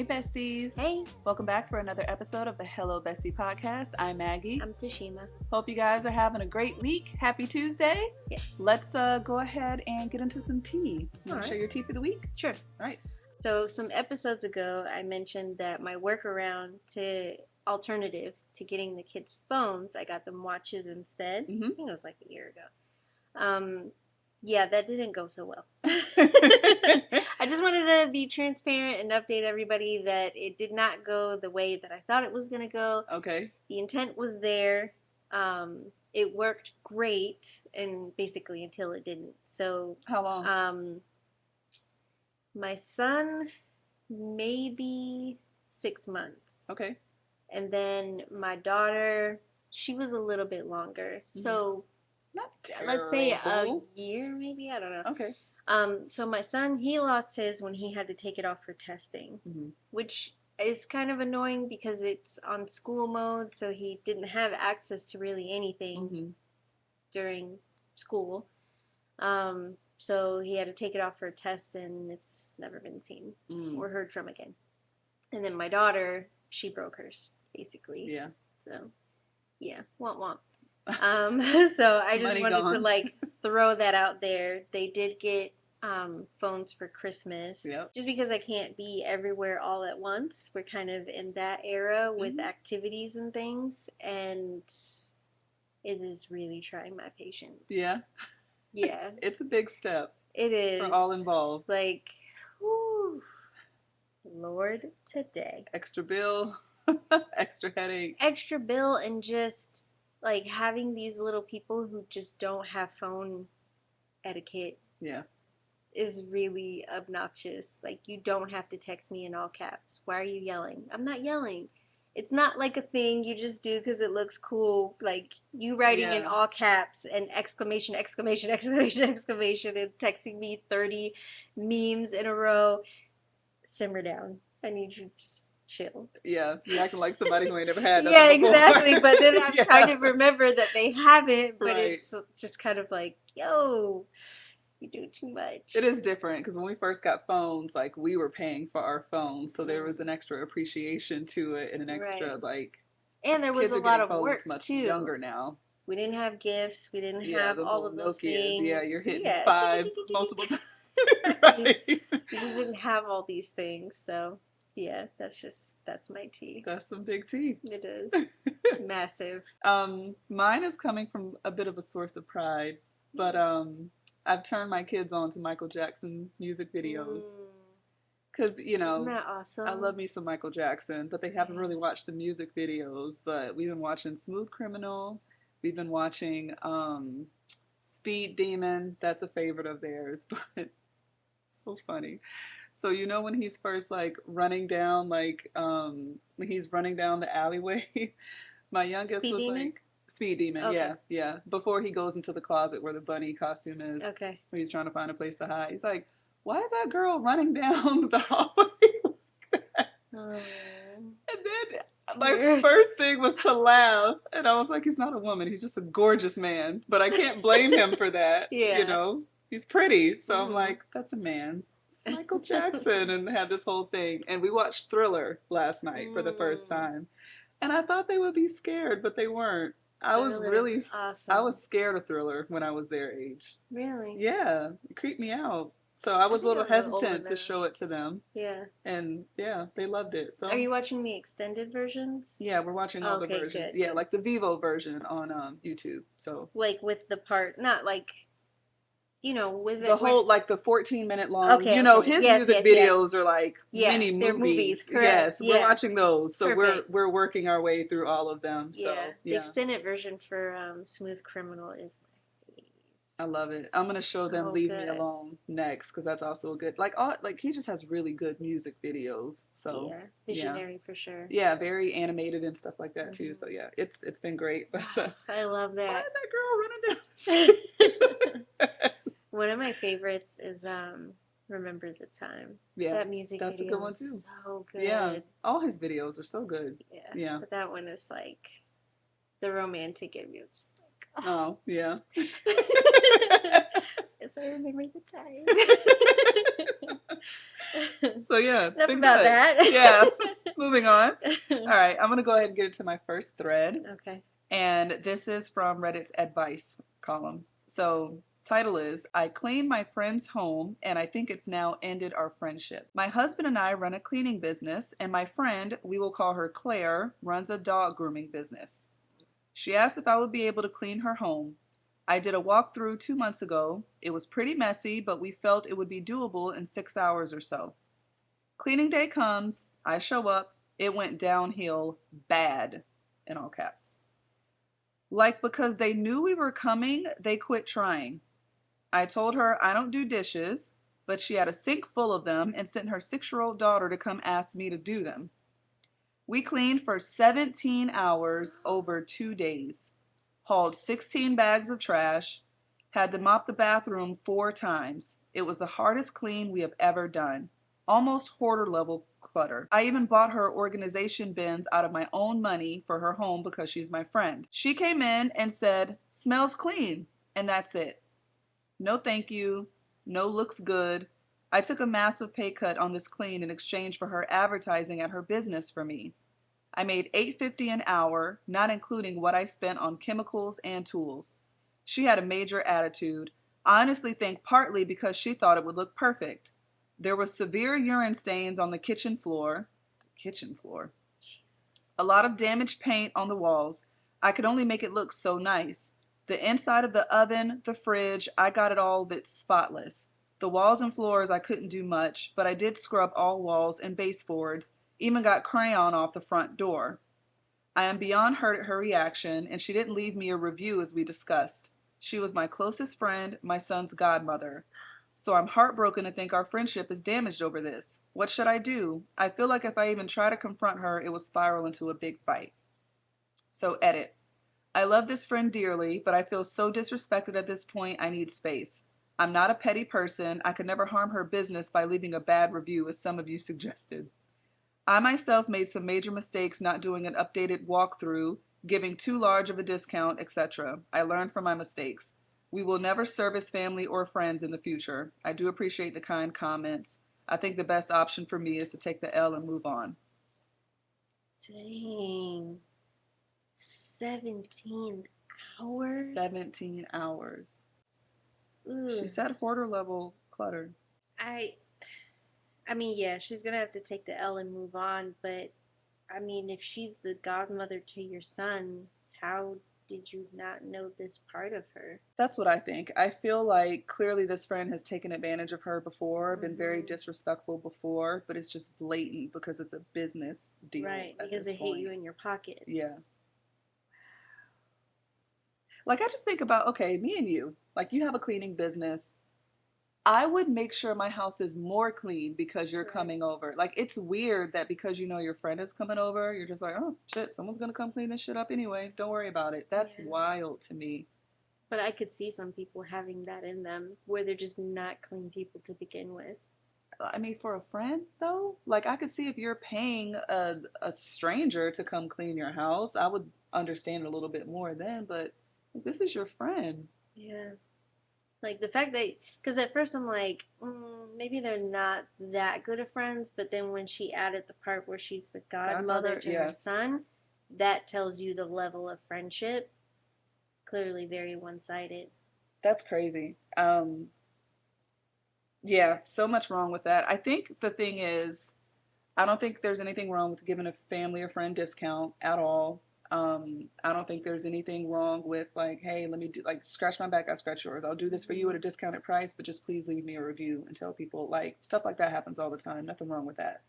Hey besties! Hey, Welcome back for another episode of the Hello Bestie podcast. I'm Maggie. I'm Tashima. Hope you guys are having a great week. Happy Tuesday. Yes. Let's go ahead and get into some tea. You want to share your tea for the week? Sure. All right. So some episodes ago, I mentioned that my workaround to alternative to getting the kids phones, I got them watches instead. Mm-hmm. I think it was like a year ago. Yeah, that didn't go so well. I just wanted to be transparent and update everybody that it did not go the way that I thought it was going to go. Okay. The intent was there. It worked great, and basically until it didn't. So how long? My son, maybe 6 months. Okay. And then my daughter, she was a little bit longer. Mm-hmm. So not terrible. Let's say a year, maybe. I don't know. Okay. So my son, he lost his when he had to take it off for testing, mm-hmm. which is kind of annoying because it's on school mode, so he didn't have access to really anything mm-hmm. during school. So he had to take it off for a test, and it's never been seen or heard from again. And then my daughter, she broke hers, basically. Yeah. So, yeah, womp womp. So I just wanted to like throw that out there. They did get phones for Christmas. Yep. Just because I can't be everywhere all at once. We're kind of in that era with activities and things, and it is really trying my patience. Yeah. Yeah. It's a big step. It is. For all involved. Like, whew, Lord, today. Extra bill, extra headache. Extra bill, and just like having these little people who just don't have phone etiquette. Yeah. Is really obnoxious. Like, you don't have to text me in all caps. Why are you yelling? I'm not yelling. It's not like a thing you just do because it looks cool. Like, you writing in all caps and exclamation, exclamation, exclamation, exclamation, and texting me 30 memes in a row. Simmer down. I need you to just chill. Yeah, you're acting like somebody who ain't never had that. Yeah, exactly. But then I kind of remember that they haven't, but it's just kind of like, yo, you do too much. It is different because when we first got phones, like, we were paying for our phones, so there was an extra appreciation to it and an extra like. And there was a lot of work much too. Younger now. We didn't have gifts. We didn't have all of those things. Yeah, you're hitting 5 multiple times. Right. We just didn't have all these things, so yeah, that's my tea. That's some big tea. It is massive. Mine is coming from a bit of a source of pride, but I've turned my kids on to Michael Jackson music videos. Because, you know, isn't that awesome? I love me some Michael Jackson, but they haven't really watched the music videos. But we've been watching Smooth Criminal. We've been watching Speed Demon. That's a favorite of theirs, but it's so funny. So, you know, when he's first, like, running down, like, when he's running down the alleyway, my youngest Speed was Demon? like... Speed Demon, okay. Yeah. Before he goes into the closet where the bunny costume is. Okay. When he's trying to find a place to hide. He's like, why is that girl running down the hallway like that? And then my first thing was to laugh. And I was like, he's not a woman. He's just a gorgeous man. But I can't blame him for that. Yeah. You know, he's pretty. So I'm like, that's a man. It's Michael Jackson. And had this whole thing. And we watched Thriller last night for the first time. And I thought they would be scared, but they weren't. I was really, awesome. I was scared of Thriller when I was their age. Really? Yeah, it creeped me out. So I was a little hesitant to show it to them. Yeah. And yeah, they loved it. So. Are you watching the extended versions? Yeah, we're watching all the versions. Good. Yeah, like the Vivo version on YouTube. So. Like with the part, not like, you know, with the whole, like the 14-minute long. Okay. You know, his music videos are like mini movies. Correct. Yes, we're watching those. So we're working our way through all of them. So the extended version for Smooth Criminal is my favorite. I love it. I'm gonna show them Leave Me Alone next because that's also good. Like he just has really good music videos. So yeah, visionary for sure. Yeah, very animated and stuff like that too. So yeah, it's been great. I love that. Why is that girl running down the street? One of my favorites is Remember the Time. Yeah, that music that's video a good one too. Is so good. Yeah, all his videos are so good. Yeah. But that one is like the romantic in me. Like, oh yeah. Yes, I remember the time. So yeah, Enough been about good. that. Yeah, moving on. All right, I'm gonna go ahead and get into my first thread. Okay. And this is from Reddit's advice column. So, title is I cleaned my friend's home and I think it's now ended our friendship. My husband and I run a cleaning business, and my friend, we will call her Claire, runs a dog grooming business. She asked if I would be able to clean her home. I did a walkthrough 2 months ago. It was pretty messy, but we felt it would be doable in 6 hours or so. Cleaning day comes, I show up, it went downhill bad, in all caps. Like, because they knew we were coming, they quit trying. I told her I don't do dishes, but she had a sink full of them and sent her 6-year-old daughter to come ask me to do them. We cleaned for 17 hours over 2 days, hauled 16 bags of trash, had to mop the bathroom 4 times. It was the hardest clean we have ever done. Almost hoarder level clutter. I even bought her organization bins out of my own money for her home because she's my friend. She came in and said, "Smells clean," and that's it. No thank you, no looks good. I took a massive pay cut on this clean in exchange for her advertising at her business for me. I made $8.50 an hour, not including what I spent on chemicals and tools. She had a major attitude. I honestly think partly because she thought it would look perfect. There were severe urine stains on the kitchen floor. Kitchen floor. Jesus. A lot of damaged paint on the walls. I could only make it look so nice. The inside of the oven, the fridge, I got it all but spotless. The walls and floors I couldn't do much, but I did scrub all walls and baseboards, even got crayon off the front door. I am beyond hurt at her reaction, and she didn't leave me a review as we discussed. She was my closest friend, my son's godmother. So I'm heartbroken to think our friendship is damaged over this. What should I do? I feel like if I even try to confront her, it will spiral into a big fight. So edit. I love this friend dearly, but I feel so disrespected at this point I need space. I'm not a petty person. I could never harm her business by leaving a bad review, as some of you suggested. I myself made some major mistakes not doing an updated walkthrough, giving too large of a discount, etc. I learned from my mistakes. We will never service family or friends in the future. I do appreciate the kind comments. I think the best option for me is to take the L and move on. Dang. 17 hours? 17 hours. She Ugh. said hoarder level clutter. I I mean, yeah, she's gonna have to take the L and move on, but I mean, if she's the godmother to your son, how did you not know this part of her? That's what I think. I feel like clearly this friend has taken advantage of her before, been very Mm-hmm. disrespectful before, but it's just blatant because it's a business deal Right, at because this they hate point. you in your pockets. Yeah. Like I just think about, okay, me and you, like you have a cleaning business. I would make sure my house is more clean because you're Right. coming over. Like it's weird that because you know your friend is coming over, you're just like, oh shit, someone's gonna come clean this shit up anyway. Don't worry about it. That's Yeah. wild to me. But I could see some people having that in them where they're just not clean people to begin with. I mean, for a friend though, like I could see if you're paying a stranger to come clean your house, I would understand it a little bit more then. But this is your friend. Yeah. Like the fact that, because at first I'm like, maybe they're not that good of friends, but then when she added the part where she's the godmother Godmother, to her yeah, son, that tells you the level of friendship. Clearly very one sided. that's crazy. Yeah, so much wrong with that. I think the thing is, I don't think there's anything wrong with giving a family or friend discount at all. I don't think there's anything wrong with like, hey, let me do like scratch my back, I scratch yours. I'll do this for you at Mm-hmm. a discounted price, but just please leave me a review and tell people like stuff like that happens all the time. Nothing wrong with that.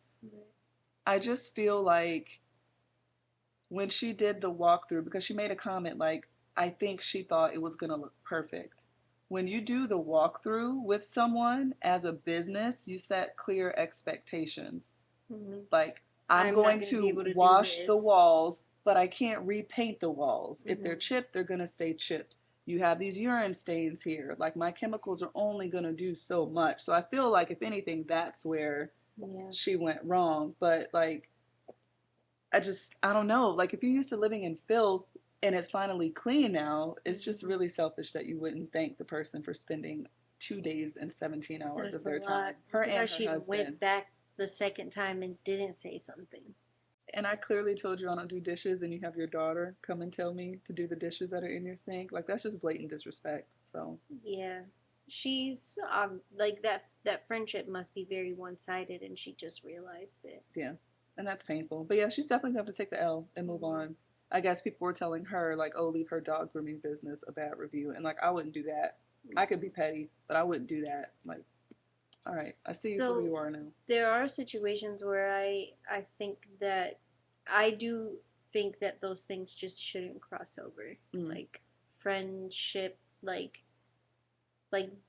I just feel like when she did the walkthrough, because she made a comment like, I think she thought it was gonna look perfect. When you do the walkthrough with someone as a business, you set clear expectations. Mm-hmm. Like, I'm I'm not going going to be to able to do wash the this. walls, but I can't repaint the walls. If they're Mm-hmm. chipped, they're going to stay chipped. You have these urine stains here. Like, my chemicals are only going to do so much. So I feel like, if anything, that's where Yeah. she went wrong. But, like, I don't know. Like, if you're used to living in filth and it's finally clean now, it's just Mm-hmm. really selfish that you wouldn't thank the person for spending 2 days and 17 hours of That's a their time. lot. I'm Her and surprised her she husband. went back the second time and didn't say something. And I clearly told you I don't do dishes, and you have your daughter come and tell me to do the dishes that are in your sink. Like, that's just blatant disrespect. So, Yeah. She's like that friendship must be very one-sided and she just realized it. yeah. And that's painful. But yeah, she's definitely going to have to take the L and move Mm-hmm. on. I guess people were telling her, like, oh, leave her dog grooming business a bad review. And, like, I wouldn't do that. I could be petty, but I wouldn't do that. Like, all right, I see who So you are now. there are situations where I think that I do think that those things just shouldn't cross over. Mm. Like friendship, like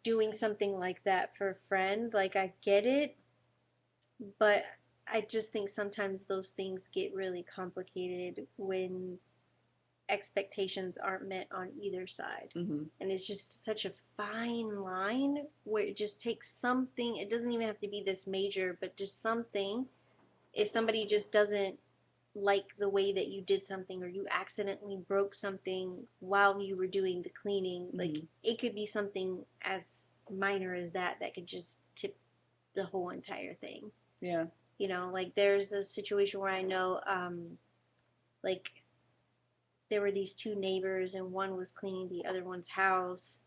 doing something like that for a friend, like I get it, but I just think sometimes those things get really complicated when expectations aren't met on either side. Mm-hmm. And it's just such a fine line where it just takes something, it doesn't even have to be this major, but just something. If somebody just doesn't like the way that you did something or you accidentally broke something while you were doing the cleaning, like Mm-hmm. it could be something as minor as that could just tip the whole entire thing. Yeah. You know, like there's a situation where I know like there were these two neighbors and one was cleaning the other one's house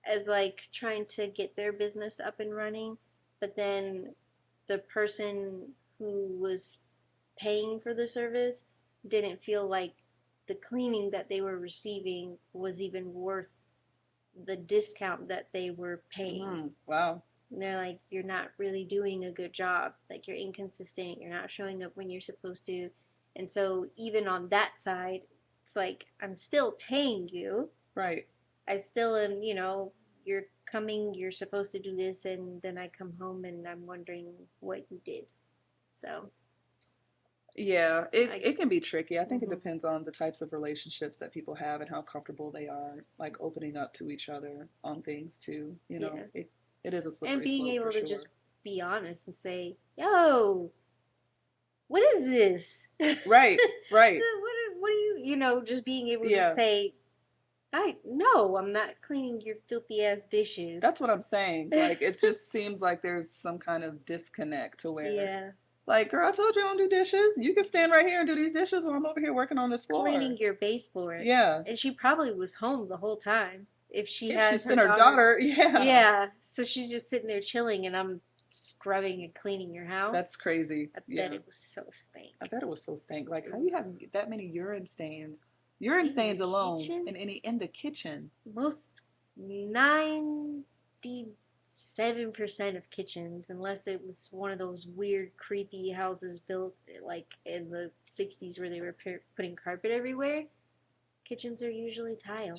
as like trying to get their business up and running, but then the person who was paying for the service didn't feel like the cleaning that they were receiving was even worth the discount that they were paying. Wow. And they're like, you're not really doing a good job. Like, you're inconsistent. You're not showing up when you're supposed to. And so, even on that side, it's like, I'm still paying you. Right. I still am, you know, you're coming, you're supposed to do this, and then I come home and I'm wondering what you did. So, Yeah, it can be tricky. I think it mm-hmm. depends on the types of relationships that people have and how comfortable they are, like opening up to each other on things too. You know, Yeah. it is a And slippery being slope for able to sure. just be honest and say, yo, what is this? Right, right. What do you know, just being able to Yeah, say, no, I'm not cleaning your filthy ass dishes. that's what I'm saying. Like, it just seems like there's some kind of disconnect to where, Yeah. like, girl, I told you I don't do dishes. You can stand right here and do these dishes while I'm over here working on this floor. Cleaning your baseboards. Yeah. And she probably was home the whole time if she If she has her sent her daughter. daughter, yeah. Yeah. So she's just sitting there chilling and I'm scrubbing and cleaning your house. That's crazy. I Yeah. bet it was so stank. I bet it was so stank. Like, how you have that many urine stains? Urine In stains the alone kitchen? in the kitchen. Most 97% of kitchens, unless it was one of those weird, creepy houses built like in the 60s where they were putting carpet everywhere, kitchens are usually tile.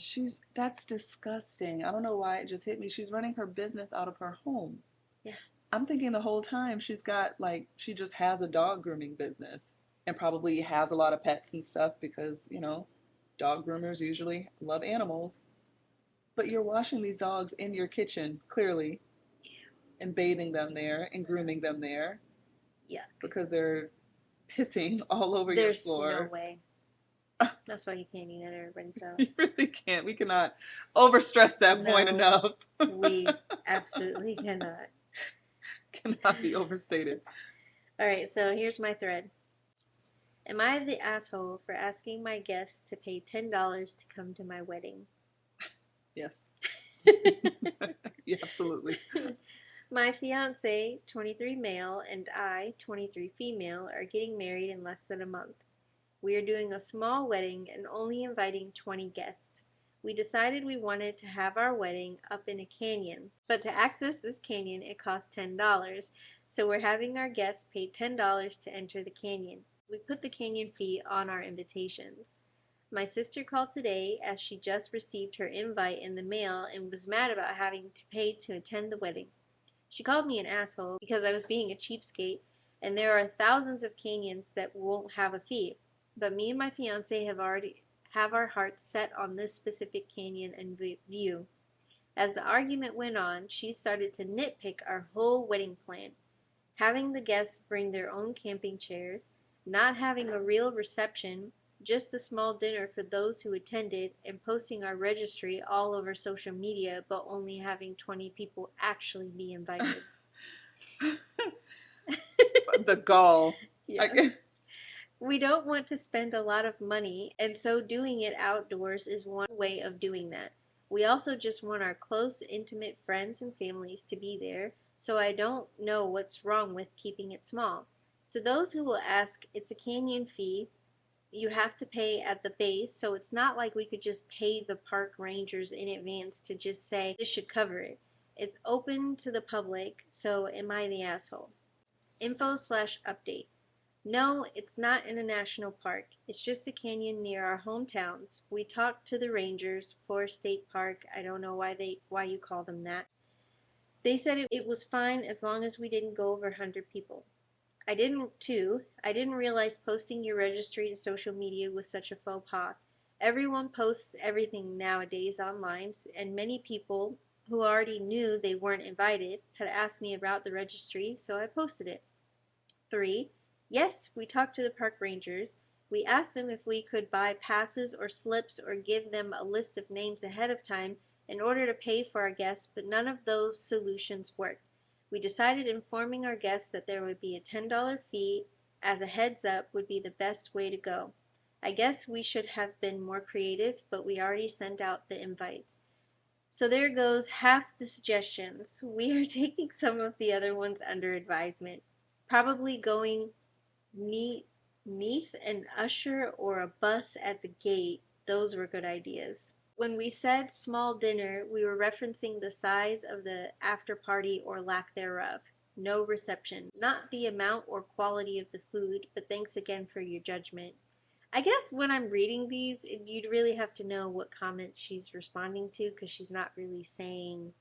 That's disgusting. I don't know why it just hit me. She's running her business out of her home. Yeah. I'm thinking the whole time she's got, like, she just has a dog grooming business and probably has a lot of pets and stuff because, you know, dog groomers usually love animals. But you're washing these dogs in your kitchen, clearly, and bathing them there and grooming them there. Yeah. Because they're pissing all over your There's floor. no way. That's why you can't eat at everybody's house. You really can't. We cannot overstress that point enough. We absolutely cannot. Cannot be overstated. All right, so here's my thread. Am I the asshole for asking my guests to pay $10 to come to my wedding? Yes. Yeah, absolutely. My fiance, 23 male, and I, 23 female, are getting married in less than a month. We are doing a small wedding and only inviting 20 guests. We decided we wanted to have our wedding up in a canyon, but to access this canyon it costs $10, so we're having our guests pay $10 to enter the canyon. We put the canyon fee on our invitations. My sister called today as she just received her invite in the mail and was mad about having to pay to attend the wedding. She called me an asshole because I was being a cheapskate, and there are thousands of canyons that won't have a fee. But me and my fiance have our hearts set on this specific canyon and view. As the argument went on, she started to nitpick our whole wedding plan. Having the guests bring their own camping chairs, not having a real reception, Just a small dinner for those who attended and posting our registry all over social media, but only having 20 people actually be invited. The gall. Yeah. We don't want to spend a lot of money, and so doing it outdoors is one way of doing that. We also just want our close, intimate friends and families to be there, so I don't know what's wrong with keeping it small. To those who will ask, it's a canyon fee. You have to pay at the base, so it's not like we could just pay the park rangers in advance to just say this should cover it. It's open to the public, so am I the asshole? Info/update. No, it's not in a national park. It's just a canyon near our hometowns. We talked to the rangers, Forest State Park. I don't know why you call them that. They said it was fine as long as we didn't go over 100 people. I didn't realize posting your registry to social media was such a faux pas. Everyone posts everything nowadays online, and many people who already knew they weren't invited had asked me about the registry, so I posted it. 3. Yes, we talked to the park rangers. We asked them if we could buy passes or slips or give them a list of names ahead of time in order to pay for our guests, but none of those solutions worked. We decided informing our guests that there would be a $10 fee as a heads up would be the best way to go. I guess we should have been more creative, but we already sent out the invites. So there goes half the suggestions. We are taking some of the other ones under advisement. Probably going neath an usher or a bus at the gate. Those were good ideas. When we said small dinner, we were referencing the size of the after party or lack thereof. No reception. Not the amount or quality of the food, but thanks again for your judgment. I guess when I'm reading these, you'd really have to know what comments she's responding to because she's not really saying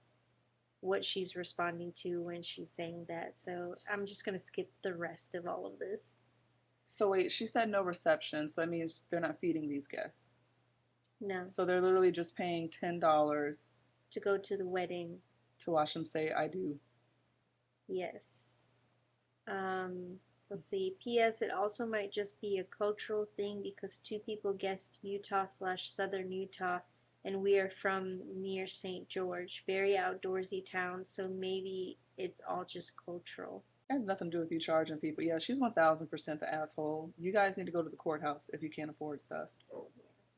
what she's responding to when she's saying that. So I'm just going to skip the rest of all of this. So wait, she said no reception, so that means they're not feeding these guests. No. So they're literally just paying $10 to go to the wedding. To watch them say I do. Yes. Let's see. P.S. It also might just be a cultural thing because 2 people guessed Utah/Southern Utah, and we are from near St. George. Very outdoorsy town, so maybe it's all just cultural. It has nothing to do with you charging people. Yeah, she's 1000% the asshole. You guys need to go to the courthouse if you can't afford stuff.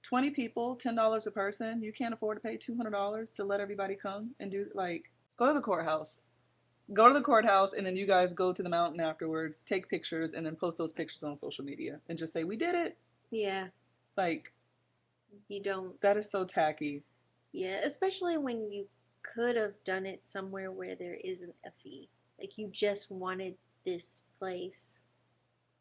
20 people, $10 a person. You can't afford to pay $200 to let everybody come and do, like, go to the courthouse. Go to the courthouse, and then you guys go to the mountain afterwards, take pictures, and then post those pictures on social media and just say, we did it. Yeah. Like, you don't. That is so tacky. Yeah, especially when you could have done it somewhere where there isn't a fee. Like, you just wanted this place.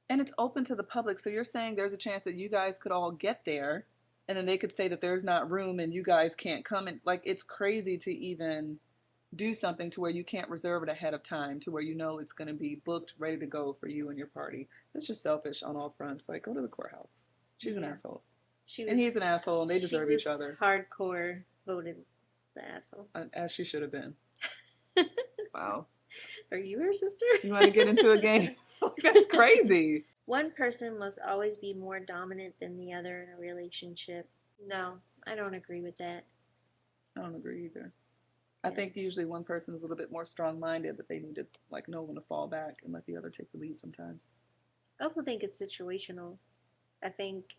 And it's open to the public, so you're saying there's a chance that you guys could all get there, and then they could say that there's not room and you guys can't come. And, like, it's crazy to even do something to where you can't reserve it ahead of time, to where you know it's going to be booked, ready to go for you and your party. It's just selfish on all fronts. Like, go to the courthouse. She's an asshole. And he's an asshole, and they deserve each other. Hardcore voted the asshole. As she should have been. Wow. Are you her sister? You want to get into a game? That's crazy. One person must always be more dominant than the other in a relationship. No, I don't agree with that. I don't agree either. I think usually one person is a little bit more strong-minded, but they need to, like, know when to fall back and let the other take the lead sometimes. I also think it's situational. I think,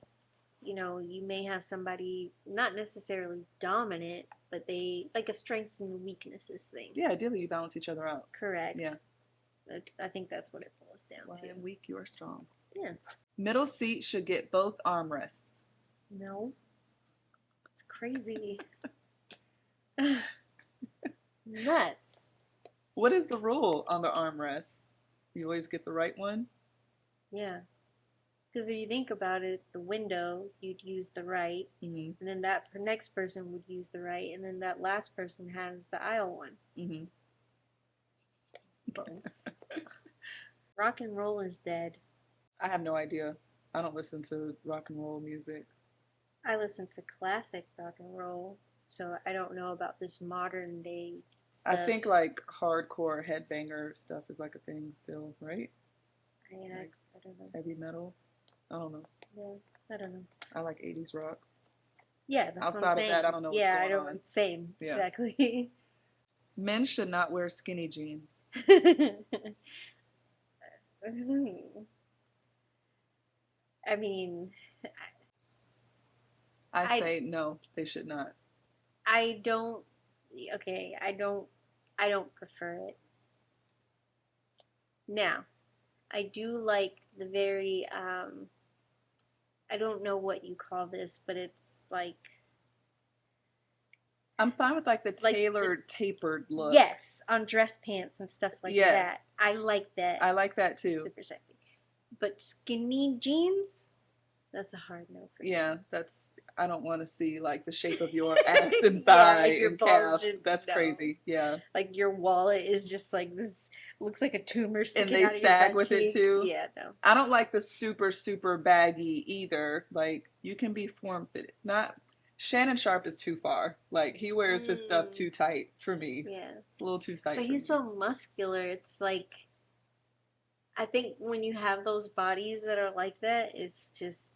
you may have somebody not necessarily dominant, but they, like, a strengths and weaknesses thing. Yeah, ideally you balance each other out. Correct. Yeah. I think that's what it boils down to. I am weak, you are strong. Yeah. Middle seat should get both armrests. No. It's crazy. Nuts. What is the rule on the armrest? You always get the right one? Yeah. Because if you think about it, the window, you'd use the right, and then that next person would use the right, and then that last person has the aisle one. Rock and roll is dead. I have no idea. I don't listen to rock and roll music. I listen to classic rock and roll, so I don't know about this modern day stuff. I think, like, hardcore headbanger stuff is like a thing still, right? I don't know. Heavy metal? I don't know. Yeah, I don't know. I like 80s rock. Yeah, that's what I'm Outside of saying. that, I don't know what's Yeah, I going don't. on. Same. Yeah. Exactly. Men should not wear skinny jeans. I mean, I I say no, they should not. I don't. Okay, I don't prefer it. Now, I do like the very I don't know what you call this, but it's I'm fine with like the like the tailored, tapered look. yes, on dress pants and stuff like Yes. that. I like that. I like that too. Super sexy. But skinny jeans, that's a hard no for me. Yeah, I don't want to see like the shape of your ass and Yeah, thigh like your and calf. bulging- That's no. crazy. Yeah. Like your wallet is just like this, looks like a tumor And sticking they out of your sag butt with it cheek. too. Yeah, no. I don't like the super, super baggy either. Like, you can be form fitted. Not Shannon Sharp is too far. Like, he wears his stuff too tight for me. Yeah. It's a little too tight But for he's me. so muscular. It's like, I think when you have those bodies that are like that, it's just,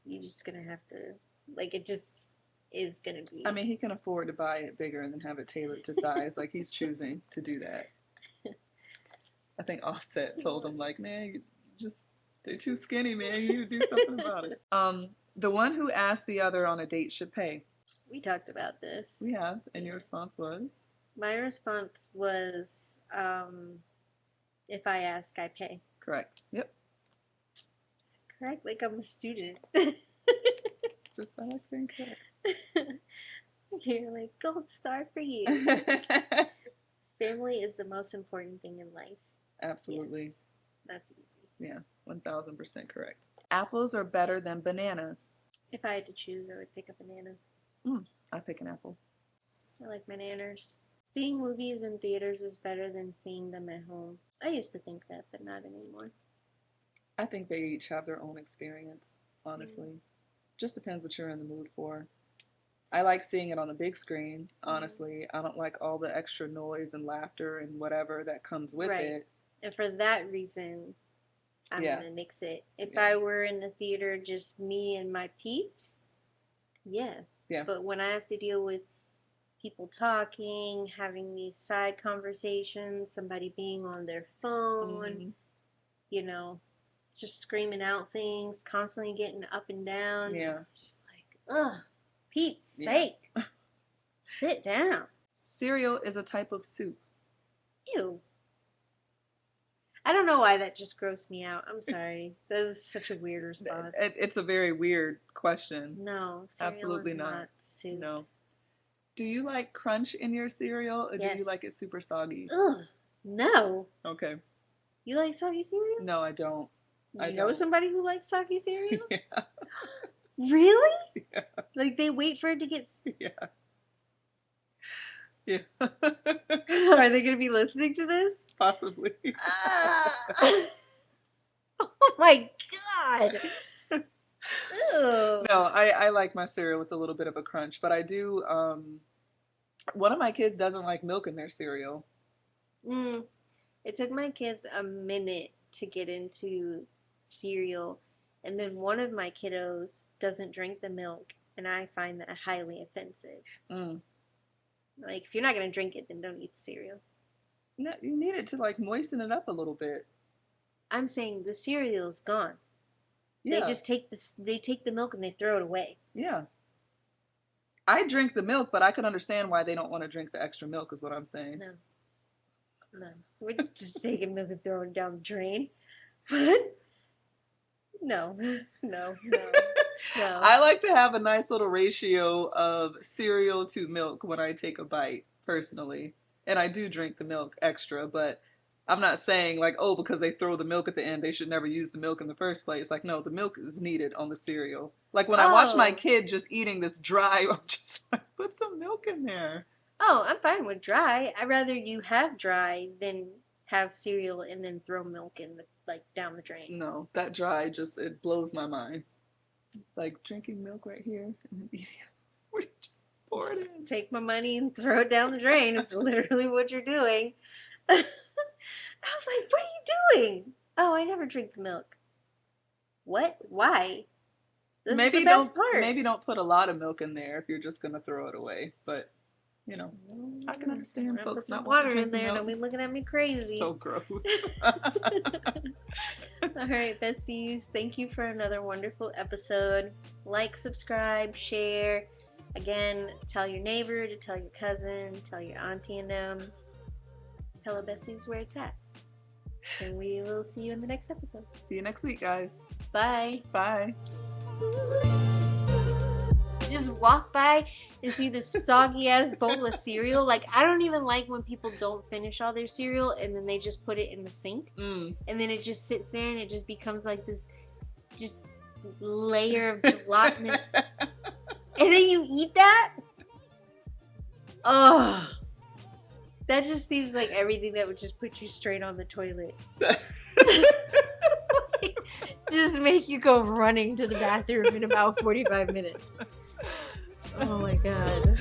you're just gonna have to, like, it just is gonna be. I mean, he can afford to buy it bigger and then have it tailored to size. Like, he's choosing to do that. I think Offset told him, like, man, they're too skinny, man. You need to do something about it. The one who asked the other on a date should pay. We talked about this. We have, and your response was? My response was, if I ask, I pay. Correct. Yep. Is it correct? Like I'm a student. Just I like saying correct. You're like, gold star for you. Family is the most important thing in life. Absolutely. Yes, that's easy. Yeah, 1000% correct. Apples are better than bananas. If I had to choose, I would pick a banana. I pick an apple. I like bananas. Seeing movies in theaters is better than seeing them at home. I used to think that, but not anymore. I think they each have their own experience, honestly. Just depends what you're in the mood for. I like seeing it on a big screen, honestly. I don't like all the extra noise and laughter and whatever that comes with it. And for that reason, I'm going to nix it. If I were in the theater, just me and my peeps, yeah. But when I have to deal with people talking, having these side conversations, somebody being on their phone, you know, just screaming out things, constantly getting up and down. Yeah. Just like, ugh, Pete's sake. Sit down. Cereal is a type of soup. Ew. I don't know why that just grossed me out. I'm sorry. That was such a weird response. It's a very weird question. No, cereal absolutely is not soup. No. Do you like crunch in your cereal, or do you like it super soggy? Ugh, no. Okay. You like soggy cereal? No, I don't. You know somebody who likes soggy cereal? Yeah. Really? Yeah. Like they wait for it to get... Yeah. Yeah. Are they going to be listening to this? Possibly. Oh my god. Ew. No, I like my cereal with a little bit of a crunch, but I do, one of my kids doesn't like milk in their cereal. It took my kids a minute to get into cereal, and then one of my kiddos doesn't drink the milk, and I find that highly offensive. Like, if you're not going to drink it, then don't eat the cereal. No, you need it to, like, moisten it up a little bit. I'm saying the cereal's gone. Yeah. They just take the milk and they throw it away. Yeah. I drink the milk, but I can understand why they don't want to drink the extra milk, is what I'm saying. No. We're just taking milk and throwing it down the drain. What? No. I like to have a nice little ratio of cereal to milk when I take a bite, personally. And I do drink the milk extra, but I'm not saying like, oh, because they throw the milk at the end, they should never use the milk in the first place. Like, no, the milk is needed on the cereal. Like, when I watch my kid just eating this dry, I'm just like, put some milk in there. Oh, I'm fine with dry. I'd rather you have dry than have cereal and then throw milk in down the drain. No, that dry it blows my mind. It's like drinking milk right here and then eating it. Just pour it in. Take my money and throw it down the drain is literally what you're doing. I was like, what are you doing? Oh, I never drink the milk. What? Why? This is the best part. Maybe don't put a lot of milk in there if you're just gonna throw it away. But you know, I can understand folks put some not water wanting in there. Don't be looking at me crazy. So gross. All right, besties. Thank you for another wonderful episode. Like, subscribe, share. Again, tell your neighbor, to tell your cousin, tell your auntie and them. Hello, besties, where it's at. And we will see you in the next episode. See you next week, guys. Bye. Bye. Just walk by and see this soggy ass bowl of cereal. Like, I don't even like when people don't finish all their cereal and then they just put it in the sink. And then it just sits there and it just becomes like this just layer of gelatinous. And then you eat that? Oh. That just seems like everything that would just put you straight on the toilet. Just make you go running to the bathroom in about 45 minutes. Oh my god.